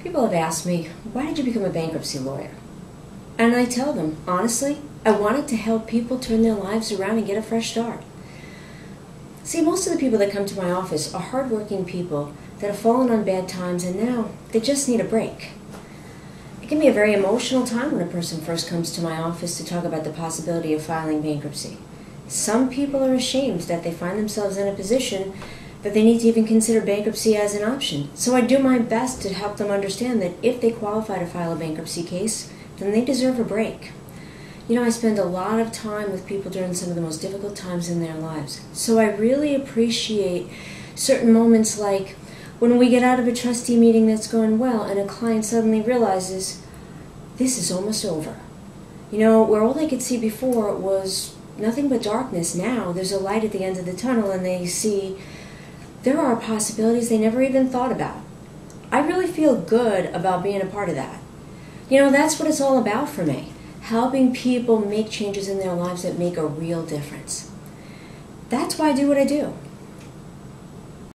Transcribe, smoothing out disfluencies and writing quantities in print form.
People have asked me, why did you become a bankruptcy lawyer? And I tell them, honestly, I wanted to help people turn their lives around and get a fresh start. See, most of the people that come to my office are hardworking people that have fallen on bad times and now they just need a break. It can be a very emotional time when a person first comes to my office to talk about the possibility of filing bankruptcy. Some people are ashamed that they find themselves in a position that they need to even consider bankruptcy as an option. So I do my best to help them understand that if they qualify to file a bankruptcy case, then they deserve a break. You know, I spend a lot of time with people during some of the most difficult times in their lives. So I really appreciate certain moments like when we get out of a trustee meeting that's going well and a client suddenly realizes, this is almost over. You know, where all they could see before was nothing but darkness, now there's a light at the end of the tunnel and they see there are possibilities they never even thought about. I really feel good about being a part of that. You know, that's what it's all about for me. Helping people make changes in their lives that make a real difference. That's why I do what I do.